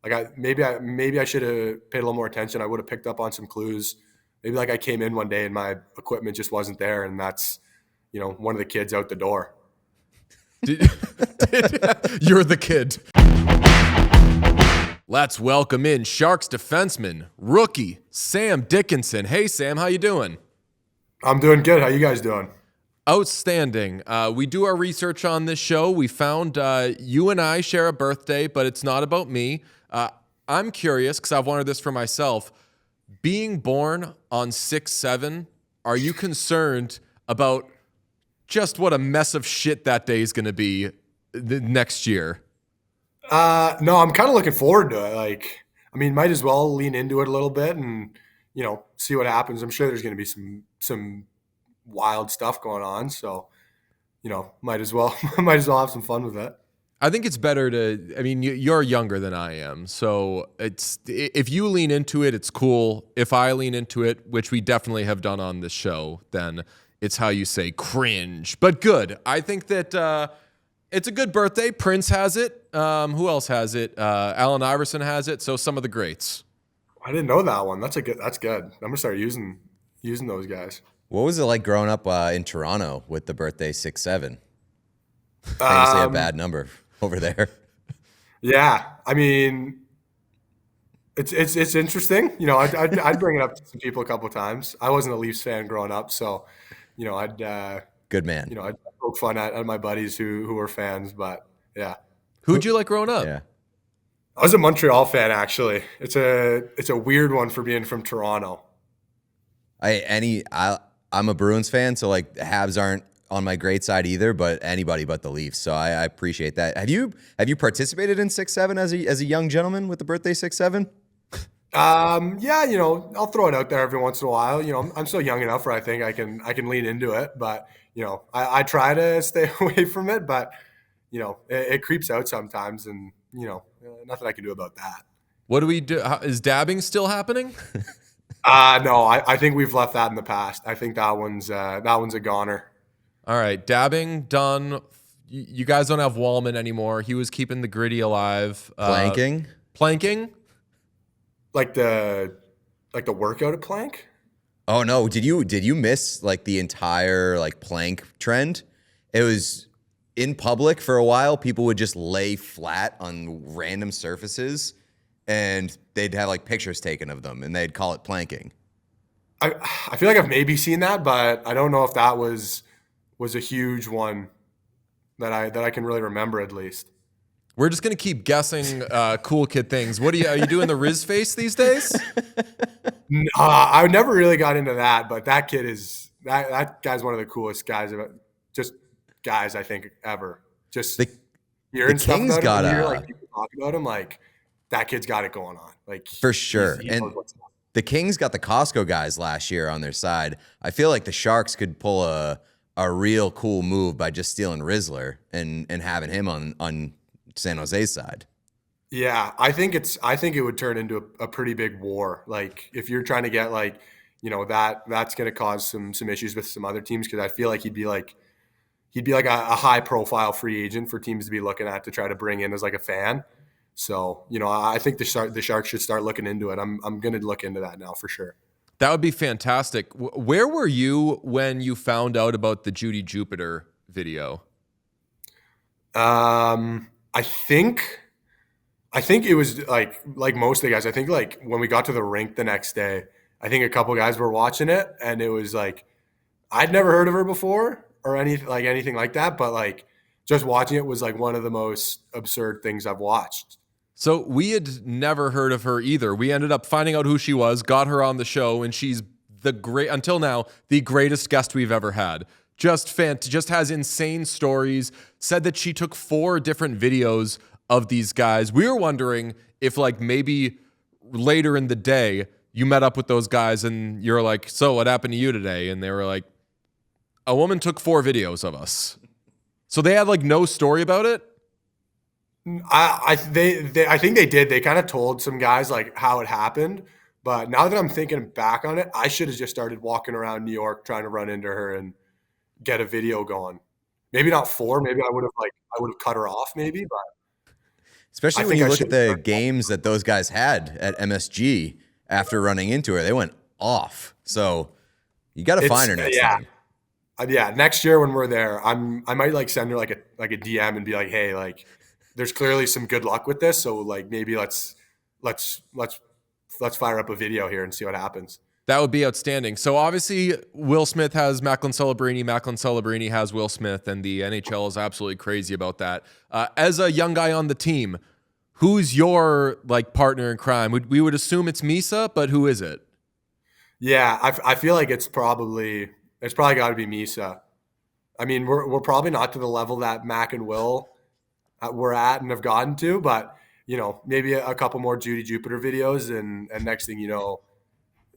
Like maybe I should have paid a little more attention. I would have picked up on some clues. Maybe like I came in one day and my equipment just wasn't there, and that's one of the kids out the door. You're the kid. Let's welcome in Sharks defenseman, rookie, Sam Dickinson. Hey, Sam, how you doing? I'm doing good. How you guys doing? Outstanding. We do our research on this show. We found you and I share a birthday, but it's not about me. I'm curious, because I've wanted this for myself. Being born on 6/7, are you concerned about just what a mess of shit that day is going to be the next year? No, I'm kind of looking forward to it. Might as well lean into it a little bit and, see what happens. I'm sure there's going to be some wild stuff going on. So, might as well have some fun with it. I think it's better you're younger than I am. So if you lean into it, it's cool. If I lean into it, which we definitely have done on this show, then it's how you say cringe. But good. I think that it's a good birthday. Prince has it. Who else has it? Allen Iverson has it. So some of the greats. I didn't know that one. That's good. I'm gonna start using those guys. What was it like growing up in Toronto with the birthday 6/7? Famously a bad number over there. Yeah, it's interesting. I'd bring it up to some people a couple of times. I wasn't a Leafs fan growing up, so I'd good man. I'd poke fun at my buddies who were fans, but yeah. Who'd you like growing up? Yeah, I was a Montreal fan actually. It's a weird one for being from Toronto. I'm a Bruins fan, so like the Habs aren't on my great side either, but anybody but the Leafs. So I appreciate that. Have you participated in 6/7 as a young gentleman with the birthday 6/7? Yeah, I'll throw it out there every once in a while. I'm still young enough where I think I can lean into it, but I try to stay away from it, but it creeps out sometimes, and nothing I can do about that. What do we do? Is dabbing still happening? No, I think we've left that in the past. I think that one's a goner. All right, dabbing done. You guys don't have Wallman anymore. He was keeping the gritty alive. Planking? Like the workout at plank? Oh no, did you miss like the entire like plank trend? It was in public for a while. People would just lay flat on random surfaces and they'd have like pictures taken of them and they'd call it planking. I feel like I've maybe seen that, but I don't know if that was a huge one that I can really remember at least. We're just gonna keep guessing cool kid things. Are you doing the Riz face these days? I never really got into that, but that guy's one of the coolest guys I think ever. Just hearing stuff about him, like people talk about him, like that kid's got it going on. Like for sure. And the Kings got the Costco guys last year on their side. I feel like the Sharks could pull a real cool move by just stealing Rizzler and having him on San Jose's side. Yeah, I think it would turn into a pretty big war. Like if you're trying to get that's going to cause some issues with some other teams, because I feel like he'd be like a high profile free agent for teams to be looking at to try to bring in as like a fan. So I think the Sharks should start looking into it. I'm going to look into that now for sure. That would be fantastic. Where were you when you found out about the Judi Jupiter video? I think it was like most of the guys. I think like when we got to the rink the next day, I think a couple guys were watching it, and it was like I'd never heard of her before or anything like that, but like just watching it was like one of the most absurd things I've watched. So we had never heard of her either. We ended up finding out who she was, got her on the show, and she's until now, the greatest guest we've ever had. Just has insane stories. Said that she took 4 different videos of these guys. We were wondering if like maybe later in the day you met up with those guys and you're like, so what happened to you today? And they were like, a woman took 4 videos of us. So they had like no story about it? I think they did. They kind of told some guys like how it happened, but now that I'm thinking back on it, I should have just started walking around New York trying to run into her and get a video going. Maybe not 4. Maybe I would have cut her off. Maybe, but Especially I when think you I look should at the games that those guys had at MSG after running into her. They went off. So you got to find her next time. Yeah, next year when we're there, I might like send her like a DM and be like, hey, like there's clearly some good luck with this, so like maybe let's fire up a video here and see what happens. That would be outstanding. So obviously, Will Smith has Macklin Celebrini. Macklin Celebrini has Will Smith, and the NHL is absolutely crazy about that. As a young guy on the team, who's your like partner in crime? We would assume it's Misa, but who is it? Yeah, I feel like it's probably got to be Misa. I mean, we're probably not to the level that Mac and Will we're at and have gotten to, but maybe a couple more Judi Jupiter videos, and next thing you know,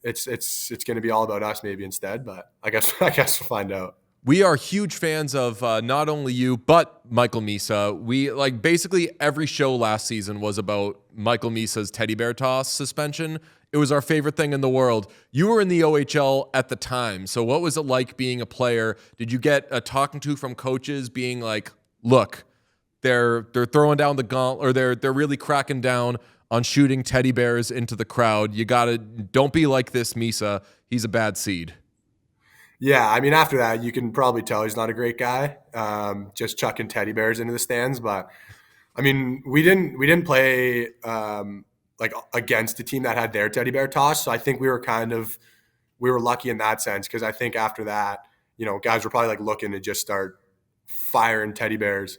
it's going to be all about us maybe instead. But I guess we'll find out. We are huge fans of not only you, but Michael Misa. We like basically every show last season was about Michael Misa's teddy bear toss suspension. It was our favorite thing in the world. You were in the OHL at the time. So what was it like being a player? Did you get a talking to from coaches being like, look, they're throwing down the gauntlet, or they're really cracking down on shooting teddy bears into the crowd. Don't be like this, Misa. He's a bad seed. Yeah, I mean, after that, you can probably tell he's not a great guy, just chucking teddy bears into the stands. But I mean, we didn't play like against a team that had their teddy bear toss, so I think we were lucky in that sense, because I think after that, guys were probably like looking to just start firing teddy bears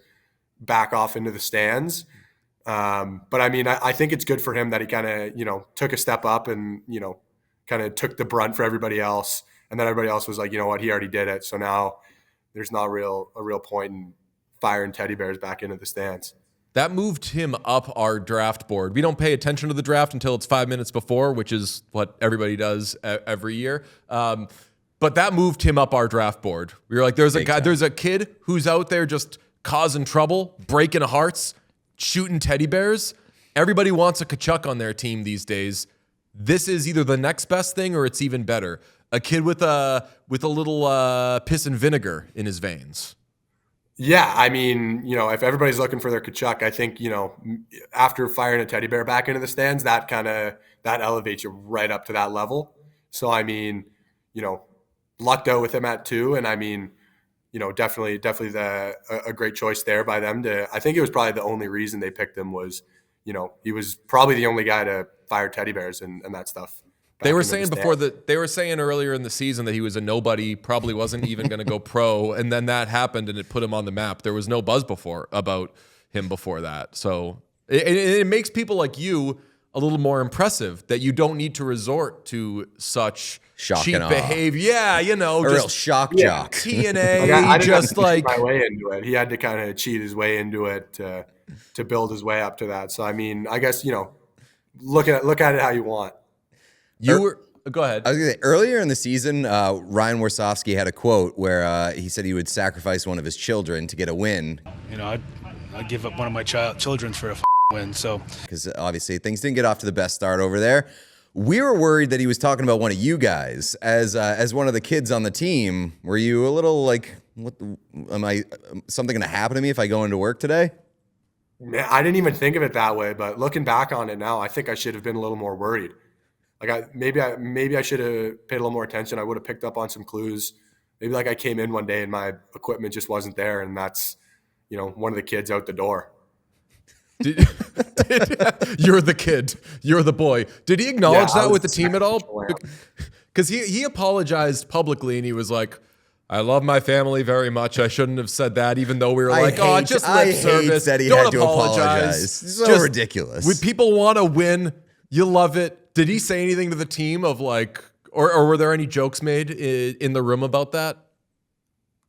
back off into the stands. But I mean, I think it's good for him that he kind of took a step up and kind of took the brunt for everybody else. And then everybody else was like, you know what, he already did it. So now there's not a real point in firing teddy bears back into the stands. That moved him up our draft board. We don't pay attention to the draft until it's 5 minutes before, which is what everybody does every year. But that moved him up our draft board. We were like, there's a kid who's out there just causing trouble, breaking hearts, shooting teddy bears. Everybody wants a Kachuk on their team these days. This is either the next best thing or it's even better. A kid with a little piss and vinegar in his veins. Yeah, I mean, if everybody's looking for their Kachuk, I think, after firing a teddy bear back into the stands, that elevates you right up to that level. So, I mean, lucked out with him at 2. And I mean, definitely a great choice there by them I think it was probably the only reason they picked him was, he was probably the only guy to fire teddy bears and that stuff. They were saying earlier in the season that he was a nobody, probably wasn't even going to go pro, and then that happened and it put him on the map. There was no buzz about him before that. So it makes people like you a little more impressive that you don't need to resort to such cheap behavior. Yeah, a real shock jock. TNA, I just like my way into it. He had to kind of cheat his way into it to build his way up to that. So I mean, I guess look at it how you want. Go ahead. I was going to say, earlier in the season, Ryan Warsofsky had a quote where he said he would sacrifice one of his children to get a win. I'd give up one of my children for a win. So, because obviously things didn't get off to the best start over there. We were worried that he was talking about one of you guys as one of the kids on the team. Were you a little like, something going to happen to me if I go into work today? Man, I didn't even think of it that way, but looking back on it now, I think I should have been a little more worried. Like maybe I should have paid a little more attention. I would have picked up on some clues. Maybe like I came in one day and my equipment just wasn't there, and that's one of the kids out the door. You're the kid. You're the boy. Did he acknowledge that with the team at all? Because he apologized publicly and he was like, I love my family very much. I shouldn't have said that, even though we were just lip service. That he Don't had to apologize. So ridiculous. When people want to win, you love it. Did he say anything to the team of like, or were there any jokes made in the room about that?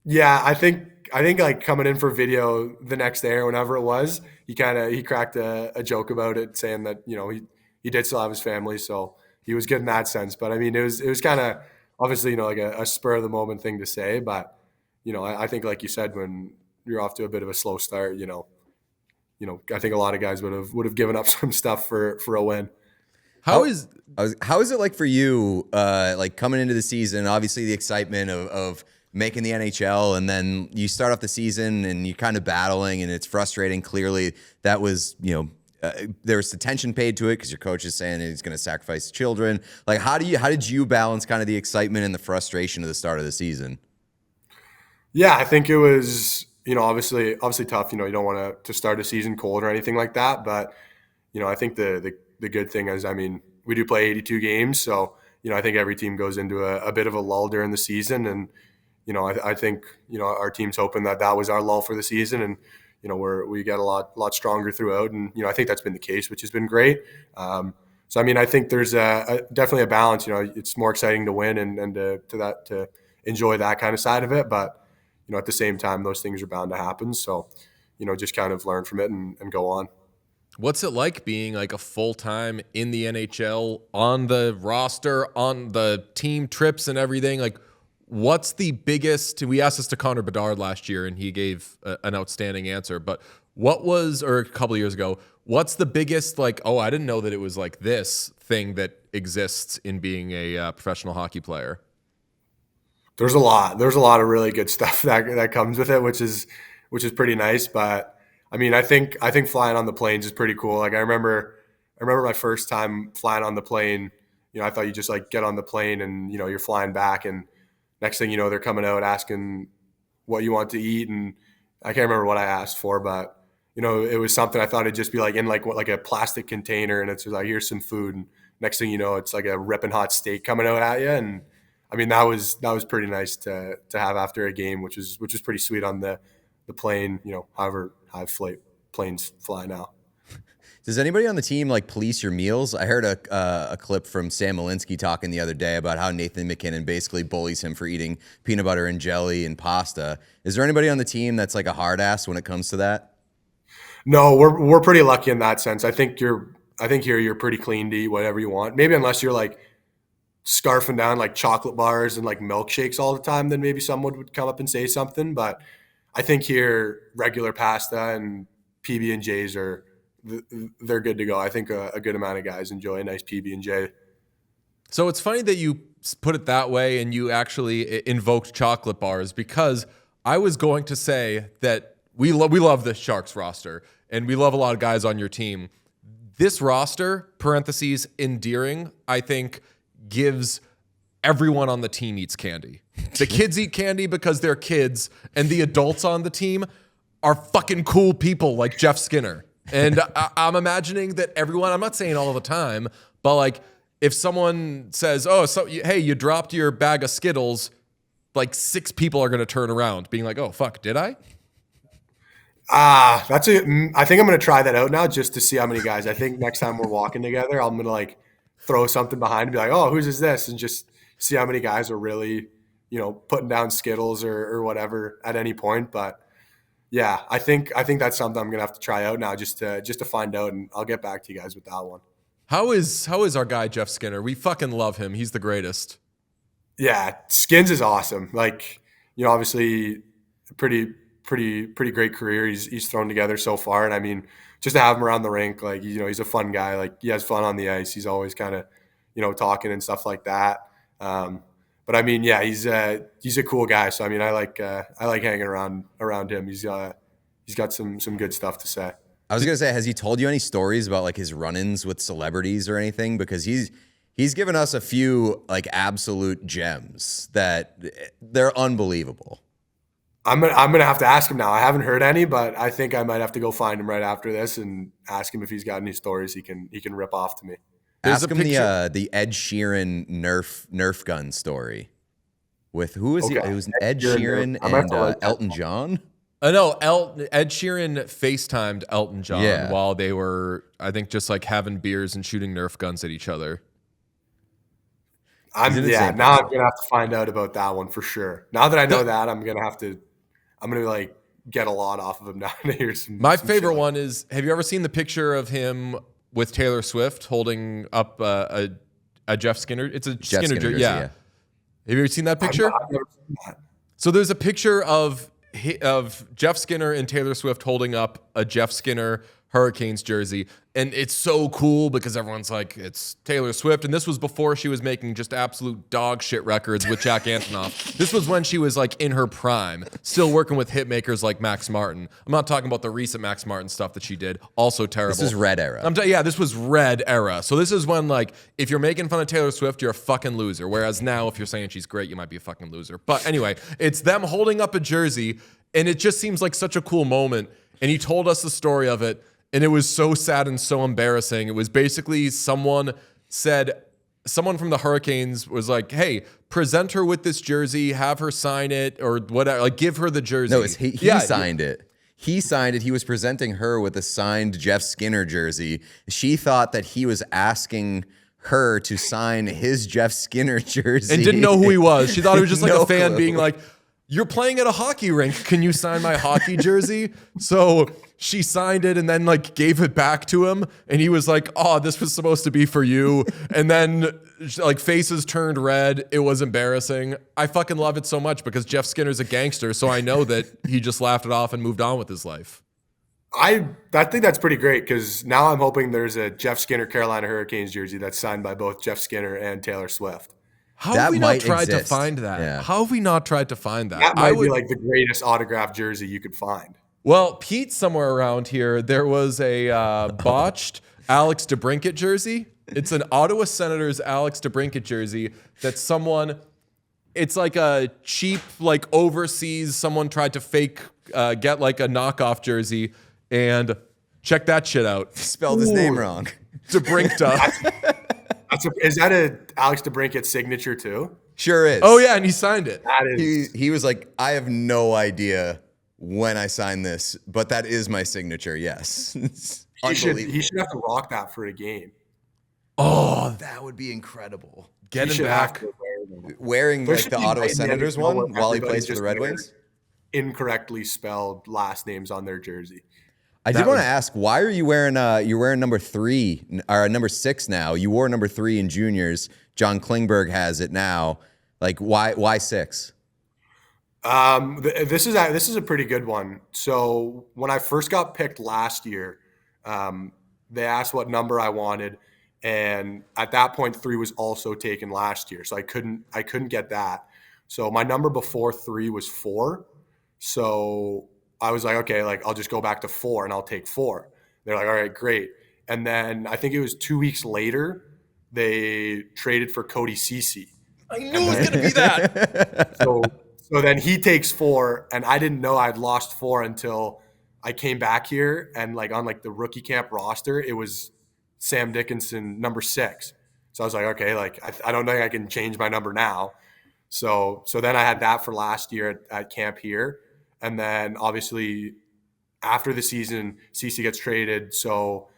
Yeah, I think like coming in for video the next day or whenever it was, he cracked a joke about it, saying that he did still have his family, so he was good in that sense. But I mean, it was kind of obviously like a spur of the moment thing to say. But I think like you said, when you're off to a bit of a slow start, I think a lot of guys would have given up some stuff for a win. How is it like for you, like coming into the season, obviously the excitement of making the NHL, and then you start off the season and you're kind of battling and it's frustrating. Clearly that was, there's attention paid to it because your coach is saying he's going to sacrifice children. Like, how did you balance kind of the excitement and the frustration of the start of the season? Yeah, I think it was, obviously tough. You don't want to start a season cold or anything like that. But, I think the good thing is, we do play 82 games. So, I think every team goes into a bit of a lull during the season. And, I think, our team's hoping that was our lull for the season. And, we get a lot stronger throughout. And, I think that's been the case, which has been great. So, I think there's definitely a balance. It's more exciting to win and to enjoy that kind of side of it. But, at the same time, those things are bound to happen. So, just kind of learn from it and go on. What's it like being like a full-time in the NHL, on the roster, on the team trips and everything? Like, what's the biggest, we asked this to Connor Bedard last year and he gave an outstanding answer, but or a couple of years ago, what's the biggest, like, oh, I didn't know that it was like this thing that exists in being a professional hockey player? There's a lot of really good stuff that comes with it, which is pretty nice. But I think flying on the planes is pretty cool. Like I remember my first time flying on the plane. I thought you just like get on the plane and you're flying back, and next thing you know they're coming out asking what you want to eat, and I can't remember what I asked for, but it was something I thought it'd just be like in like a plastic container, and it's just like, here's some food, and next thing you know it's like a ripping hot steak coming out at you. And that was pretty nice to have after a game, which is pretty sweet on the plane. However high planes fly now. Does anybody on the team like police your meals? I heard a clip from Sam Malinsky talking the other day about how Nathan McKinnon basically bullies him for eating peanut butter and jelly and pasta. Is there anybody on the team that's like a hard ass when it comes to that? No, we're pretty lucky in that sense. I think here you're pretty clean to eat whatever you want. Maybe unless you're like scarfing down like chocolate bars and like milkshakes all the time, then maybe someone would come up and say something. But I think here regular pasta and PB&Js they're good to go. I think a good amount of guys enjoy a nice PB&J. So it's funny that you put it that way and you actually invoked chocolate bars, because I was going to say that we love the Sharks roster and we love a lot of guys on your team. This roster, parentheses, endearing, I think gives everyone on the team eats candy. The kids eat candy because they're kids, and the adults on the team are fucking cool people like Jeff Skinner. And I'm imagining that everyone, I'm not saying all the time, but like if someone says, oh, so hey, you dropped your bag of Skittles, like 6 people are going to turn around being like, oh, fuck, did I? I think I'm going to try that out now just to see how many guys. I think next time we're walking together, I'm going to like throw something behind and be like, oh, whose is this? And just see how many guys are really, putting down Skittles or whatever at any point. But yeah, I think that's something I'm going to have to try out now just to find out, and I'll get back to you guys with that one. How is our guy Jeff Skinner? We fucking love him. He's the greatest. Yeah, Skins is awesome. Like, obviously pretty great career he's thrown together so far. And just to have him around the rink, like, he's a fun guy. Like, he has fun on the ice. He's always kind of, talking and stuff like that. But yeah, he's a cool guy. So I like hanging around him. He's got some good stuff to say. I was gonna say, has he told you any stories about like his run-ins with celebrities or anything? Because he's given us a few like absolute gems that they're unbelievable. I'm gonna have to ask him now. I haven't heard any, but I think I might have to go find him right after this and ask him if he's got any stories he can rip off to me. Ask him the Ed Sheeran Nerf gun story. With who is he? It was Ed Sheeran and Elton John. No, Ed Sheeran FaceTimed Elton John while they were, I think, just like having beers and shooting Nerf guns at each other. Now I'm gonna have to find out about that one for sure. Now that I know that, I'm gonna like get a lot off of him now to hear some. My favorite one is: have you ever seen the picture of him with Taylor Swift holding up a Jeff Skinner? It's a Jeff Skinner jersey. Yeah. Have you ever seen that picture? I've never seen that. So there's a picture of Jeff Skinner and Taylor Swift holding up a Jeff Skinner Hurricanes jersey. And it's so cool because everyone's like, it's Taylor Swift. And this was before she was making just absolute dog shit records with Jack Antonoff. This was when she was like in her prime, still working with hit makers like Max Martin. I'm not talking about the recent Max Martin stuff that she did. Also terrible. This is Red era. Yeah, this was Red era. So this is when, like, if you're making fun of Taylor Swift, you're a fucking loser. Whereas now, if you're saying she's great, you might be a fucking loser. But anyway, it's them holding up a jersey, and it just seems like such a cool moment. And he told us the story of it, and it was so sad and so embarrassing. It was basically someone from the Hurricanes was like, hey, present her with this jersey, have her sign it, or whatever, like give her the jersey. No, he signed it. He signed it. He was presenting her with a signed Jeff Skinner jersey. She thought that he was asking her to sign his Jeff Skinner jersey. And didn't know who he was. She thought it was just like No a fan clue. being like, you're playing at a hockey rink. Can you sign my hockey jersey? So she signed it and then like gave it back to him. And he was like, oh, this was supposed to be for you. And then like faces turned red. It was embarrassing. I fucking love it so much because Jeff Skinner's a gangster. So I know that he just laughed it off and moved on with his life. I think that's pretty great because now I'm hoping there's a Jeff Skinner Carolina Hurricanes jersey that's signed by both Jeff Skinner and Taylor Swift. How That have we not might tried to exist. find that? Yeah. How have we not tried to find that? That might be like the greatest autographed jersey you could find. Well, Pete, somewhere around here, there was a botched Alex DeBrincat jersey. It's an Ottawa Senators Alex DeBrincat jersey that someone, it's like a cheap, like overseas, someone tried to fake, get like a knockoff jersey, and check that shit out. Spelled his name wrong. DeBrincat. Is that a Alex DeBrincat signature too? Sure is. Oh yeah, and he signed it. That is. He was like, I have no idea when I signed this, but that is my signature. Yes. It's He unbelievable. should have to rock that for a game. Oh, that would be incredible. He Get him should have back. to wear them. Wearing There like should the be Ottawa right in the Senators NHL one where while he everybody plays for the just Red wears Wings. Incorrectly spelled last names on their jersey. I did want to ask, why are you wearing you're wearing number 3 or number 6 now? You wore number 3 in juniors. John Klingberg has it now. Like why 6? This is a pretty good one. So when I first got picked last year, they asked what number I wanted, and at that point 3 was also taken last year, so I couldn't get that. So my number before 3 was 4. So I was like, okay, like I'll just go back to 4 and I'll take 4. They're like, all right, great. And then I think it was 2 weeks later, they traded for Cody Ceci. I knew it was gonna be that. So then he takes 4, and I didn't know I'd lost 4 until I came back here, and like on like the rookie camp roster, it was Sam Dickinson number 6. So I was like, okay, like I don't think I can change my number now. So then I had that for last year at camp here. And then obviously after the season, CC gets traded. So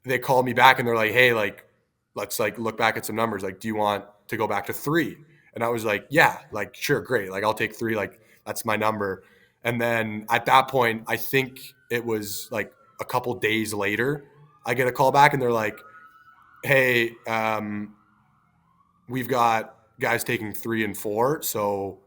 they called me back and they're like, hey, like, let's like look back at some numbers. Like, do you want to go back to 3? And I was like, yeah, like, sure, great. Like, I'll take 3. Like, that's my number. And then at that point, I think it was like a couple days later, I get a call back and they're like, hey, we've got guys taking 3 and 4. So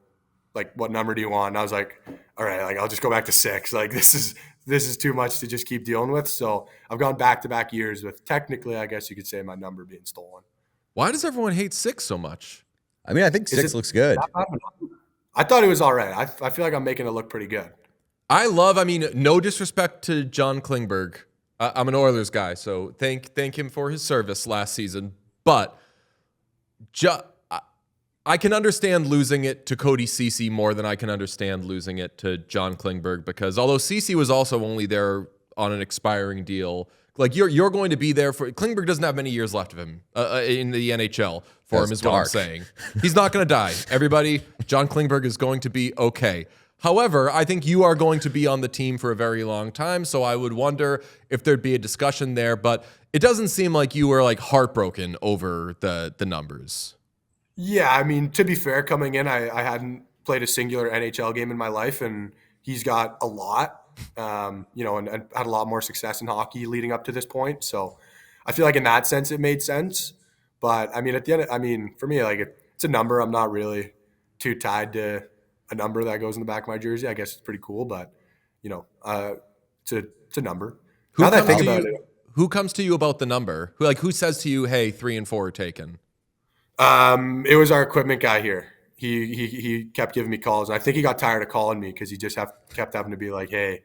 like, what number do you want? And I was like, all right, like I'll just go back to 6. Like this is too much to just keep dealing with. So I've gone back-to-back years with technically, I guess you could say, my number being stolen. Why does everyone hate 6 so much? I mean, I think 6 looks good. I thought it was all right. I feel like I'm making it look pretty good. I mean, no disrespect to John Klingberg. I'm an Oilers guy, so thank him for his service last season. But I can understand losing it to Cody Ceci more than I can understand losing it to John Klingberg, because although Ceci was also only there on an expiring deal, like you're going to be there for Klingberg doesn't have many years left of him in the NHL for him, is what I'm saying. He's not going to die. Everybody, John Klingberg is going to be okay. However, I think you are going to be on the team for a very long time, so I would wonder if there'd be a discussion there, but it doesn't seem like you were like heartbroken over the numbers. Yeah, I mean, to be fair, coming in, I hadn't played a singular NHL game in my life, and he's got a lot, and had a lot more success in hockey leading up to this point. So I feel like in that sense, it made sense. But I mean, at the end, for me, like it's a number. I'm not really too tied to a number that goes in the back of my jersey. I guess it's pretty cool, but it's a number. Now that I think about it. Who comes to you about the number? Who says to you, "Hey, 3 and 4 are taken"? It was our equipment guy here. He kept giving me calls. And I think he got tired of calling me because he just kept having to be like, "Hey,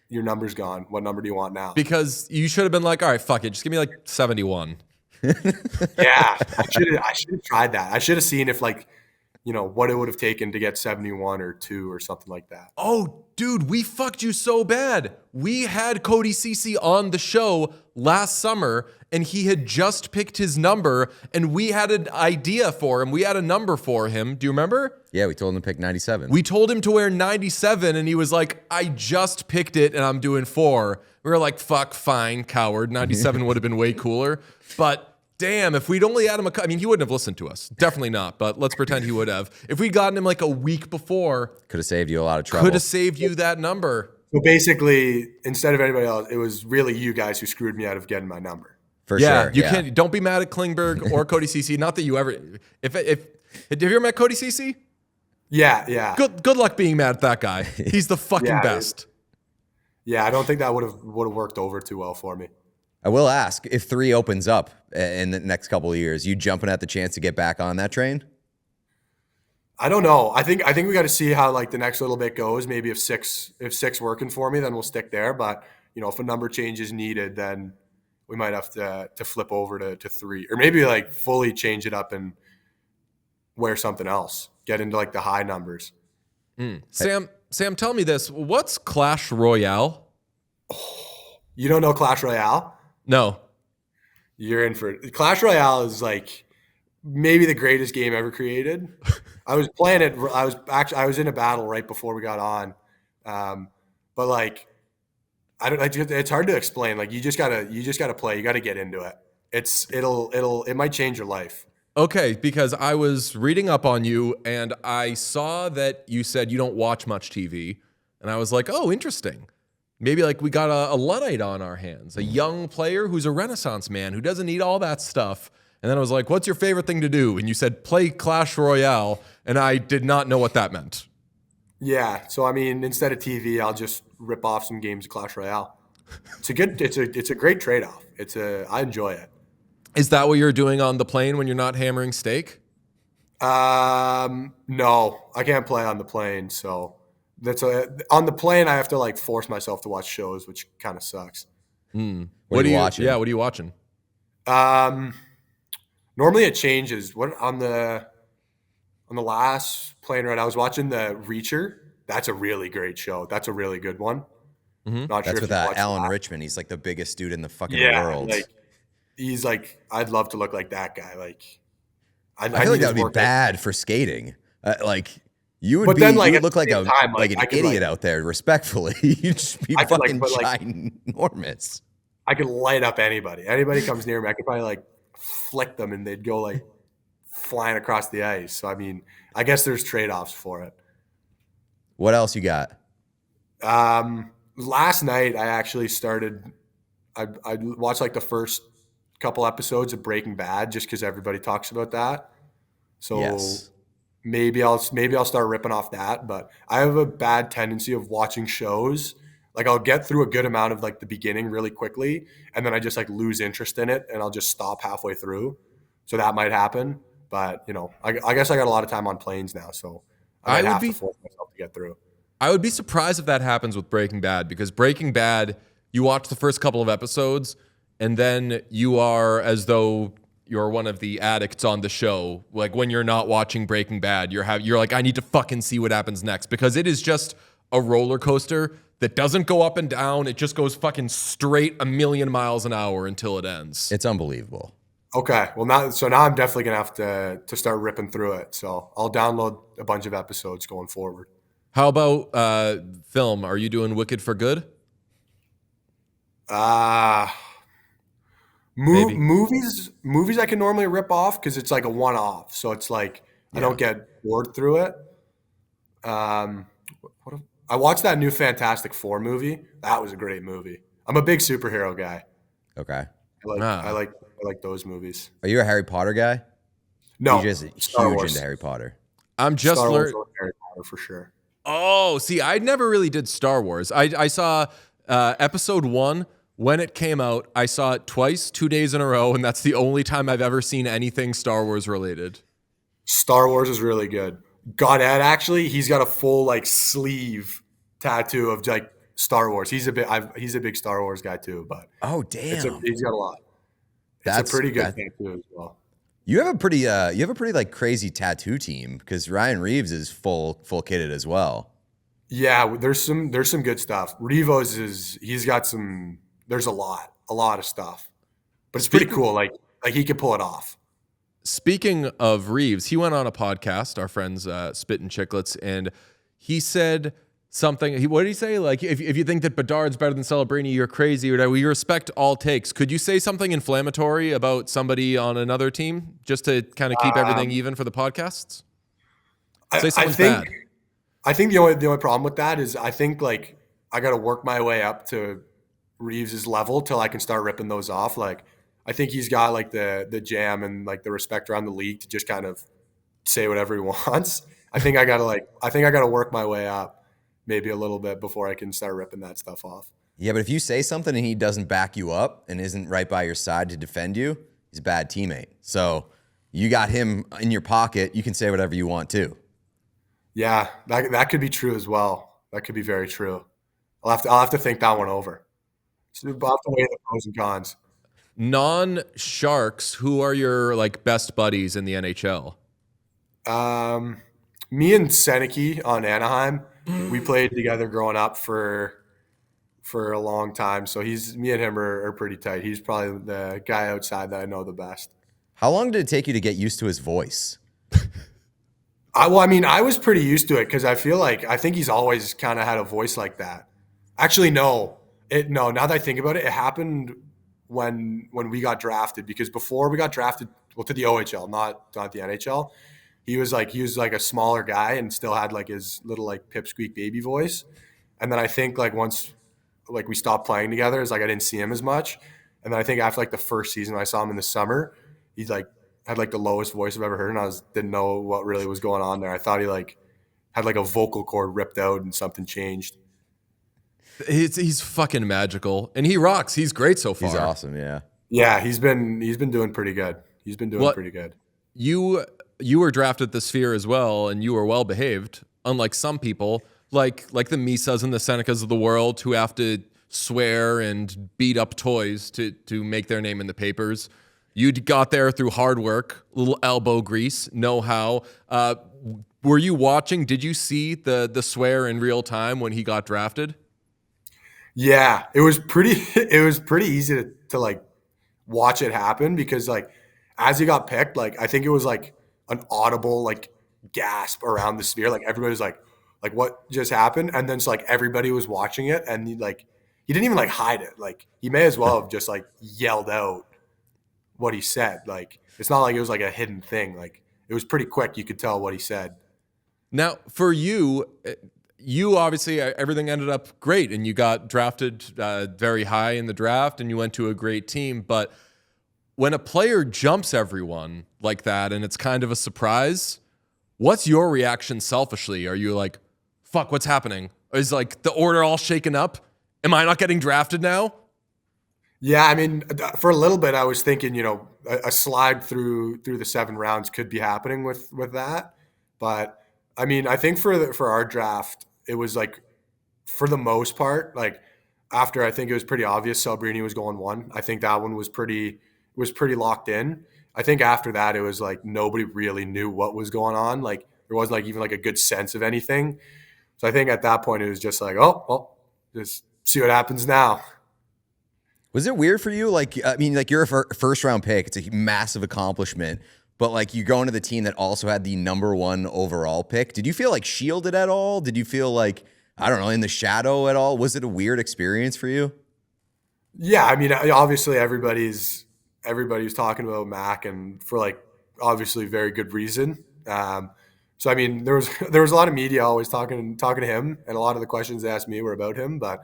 your number's gone. What number do you want now?" Because you should have been like, "All right, fuck it, just give me like 71." Yeah, I should have tried that. I should have seen if what it would have taken to get 71 or 2 or something like that. Oh, dude, we fucked you so bad. We had Cody Ceci on the show last summer, and he had just picked his number, and we had an idea for him. We had a number for him. Do you remember? Yeah, we told him to pick 97. We told him to wear 97, and he was like, "I just picked it, and I'm doing 4." We were like, "Fuck, fine, coward. 97 would have been way cooler." But damn, if we'd only had him he wouldn't have listened to us. Definitely not, but let's pretend he would have. If we'd gotten him like a week before, could have saved you a lot of trouble. Could have saved you that number. So basically, instead of anybody else, it was really you guys who screwed me out of getting my number. For sure. You can't. Don't be mad at Klingberg or Cody Ceci. Not that you ever. If have you ever met Cody Ceci? Yeah. Good luck being mad at that guy. He's the fucking best. Yeah, I don't think that would have worked over too well for me. I will ask, if 3 opens up in the next couple of years, you jumping at the chance to get back on that train? I don't know. I think we got to see how the next little bit goes. Maybe if six working for me, then we'll stick there. But if a number change is needed, then we might have to flip over to 3, or maybe fully change it up and wear something else. Get into the high numbers. Sam, tell me this. What's Clash Royale? You don't know Clash Royale? No. You're in for it. Clash Royale is maybe the greatest game ever created. I was playing it. I was in a battle right before we got on. But I don't. It's hard to explain. You just gotta play. You gotta get into it. It might change your life. Okay, because I was reading up on you and I saw that you said you don't watch much TV, and I was like, oh, interesting. Maybe we got a Luddite on our hands, a young player who's a Renaissance man who doesn't need all that stuff. And then I was like, what's your favorite thing to do? And you said play Clash Royale, and I did not know what that meant. Yeah, so instead of TV, I'll just rip off some games of Clash Royale. It's a great trade-off. I enjoy it. Is that what you're doing on the plane when you're not hammering steak? No, I can't play on the plane, so on the plane I have to force myself to watch shows, which kind of sucks. What are you watching? Yeah, what are you watching? Normally it changes. What on the last plane ride I was watching the Reacher. That's a really great show. That's a really good one. Mm-hmm. Not That's sure with Alan Richmond. He's the biggest dude in the fucking world. He's I'd love to look like that guy. I feel that would be bad for skating. You would look like an idiot out there. Respectfully, you'd just be fucking ginormous. I could light up anybody. Anybody comes near me, I could probably flick them and they'd go flying across the ice. So I guess there's trade-offs for it. What else you got? Last night I actually started. I watched the first couple episodes of Breaking Bad just because everybody talks about that. So yes. maybe I'll start ripping off that. But I have a bad tendency of watching shows. I'll get through a good amount of the beginning really quickly, and then I just lose interest in it, and I'll just stop halfway through. So that might happen. But I guess I got a lot of time on planes now, so I might have to force myself to get through. I would be surprised if that happens with Breaking Bad, because Breaking Bad, you watch the first couple of episodes, and then you are as though you're one of the addicts on the show. When you're not watching Breaking Bad, you're like, I need to fucking see what happens next, because it is just a roller coaster that doesn't go up and down. It just goes fucking straight 1,000,000 miles an hour until it ends. It's unbelievable. Okay, well now I'm definitely gonna have to start ripping through it. So I'll download a bunch of episodes going forward. How about film? Are you doing Wicked for Good? Movies I can normally rip off because it's a one-off. So it's I don't get bored through it. I watched that new Fantastic Four movie. That was a great movie. I'm a big superhero guy. Okay. I like those movies. Are you a Harry Potter guy? No. You're just huge into Harry Potter. I'm just learning Harry Potter for sure. Oh, see, I never really did Star Wars. I saw episode 1 When it came out, I saw it twice, 2 days in a row, and that's the only time I've ever seen anything Star Wars related. Star Wars is really good. Godette, actually, he's got a full like sleeve tattoo of like Star Wars. He's a big Star Wars guy too, but Oh, damn. he's got a lot. It's That's a pretty good that- tattoo as well. You have a pretty like crazy tattoo team because Ryan Reeves is full kitted as well. Yeah, there's some good stuff. Revo's he's got some. There's a lot of stuff, but it's pretty cool. Like he can pull it off. Speaking of Reeves, he went on a podcast, our friends Spit and Chicklets, and he said something. What did he say? Like, if you think that Bedard's better than Celebrini, you're crazy. Or we respect all takes. Could you say something inflammatory about somebody on another team just to kind of keep everything even for the podcasts? Say something's bad. I think the only problem with that is I think like I got to work my way up to Reeves's level till I can start ripping those off. Like I think he's got like the jam and like the respect around the league to just kind of say whatever he wants. I think I gotta work my way up maybe a little bit before I can start ripping that stuff off. Yeah, but if you say something and he doesn't back you up and isn't right by your side to defend you, he's a bad teammate. So you got him in your pocket. You can say whatever you want too. Yeah, that could be true as well. That could be very true. I'll have to think that one over. So I'll have to weigh the pros and cons. Non-Sharks, who are your like best buddies in the NHL? Me and Seneke on Anaheim, we played together growing up for a long time. So me and him are pretty tight. He's probably the guy outside that I know the best. How long did it take you to get used to his voice? I was pretty used to it because I think he's always kind of had a voice like that. Actually, no. Now that I think about it, it happened when we got drafted, because before we got drafted, to the OHL, not the NHL, he was like a smaller guy and still had like his little like pipsqueak baby voice. And then I think like once like we stopped playing together, it's like I didn't see him as much. And then I think after like the first season I saw him in the summer, he's like had like the lowest voice I've ever heard, and didn't know what really was going on there. I thought he like had like a vocal cord ripped out and something changed. He's fucking magical, and he rocks. He's great so far. He's awesome, yeah. Yeah, he's been doing pretty good. He's been doing pretty good. You were drafted the Sphere as well, and you were well behaved, unlike some people, like the Misas and the Senecas of the world who have to swear and beat up toys to make their name in the papers. You got there through hard work, little elbow grease, know-how. Were you watching? Did you see the swear in real time when he got drafted? Yeah, it was pretty easy to like watch it happen, because like as he got picked, like I think it was like an audible like gasp around the Sphere. Like everybody was like what just happened? And then so like everybody was watching it, and he didn't even like hide it. Like he may as well have just like yelled out what he said. Like it's not like it was like a hidden thing. Like it was pretty quick. You could tell what he said. Now for you obviously everything ended up great, and you got drafted very high in the draft, and you went to a great team. But when a player jumps everyone like that, and it's kind of a surprise, what's your reaction selfishly? Are you like, fuck, what's happening? Is like the order all shaken up? Am I not getting drafted now? Yeah, I mean, for a little bit, I was thinking, a slide through the 7 rounds could be happening with that. But I mean, I think for our draft, it was like, for the most part, like after I think it was pretty obvious Celebrini was going 1. I think that one was pretty locked in. I think after that, it was like nobody really knew what was going on. Like there wasn't like even like a good sense of anything. So I think at that point, it was just like, oh, well, just see what happens now. Was it weird for you? Like, I mean, like you're a first round pick. It's a massive accomplishment. But like you go into the team that also had the number 1 overall pick. Did you feel like shielded at all? Did you feel like, I don't know, in the shadow at all? Was it a weird experience for you? Yeah, I mean, obviously everybody's talking about Mac, and for like obviously very good reason. So I mean, there was a lot of media always talking to him, and a lot of the questions they asked me were about him. But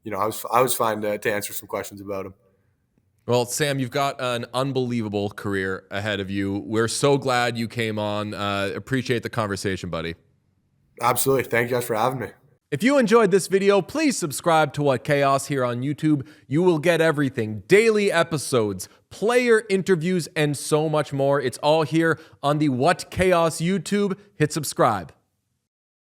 I was fine to answer some questions about him. Well, Sam, you've got an unbelievable career ahead of you. We're so glad you came on. Appreciate the conversation, buddy. Absolutely. Thank you guys for having me. If you enjoyed this video, please subscribe to What Chaos here on YouTube. You will get everything, daily episodes, player interviews, and so much more. It's all here on the What Chaos YouTube. Hit subscribe.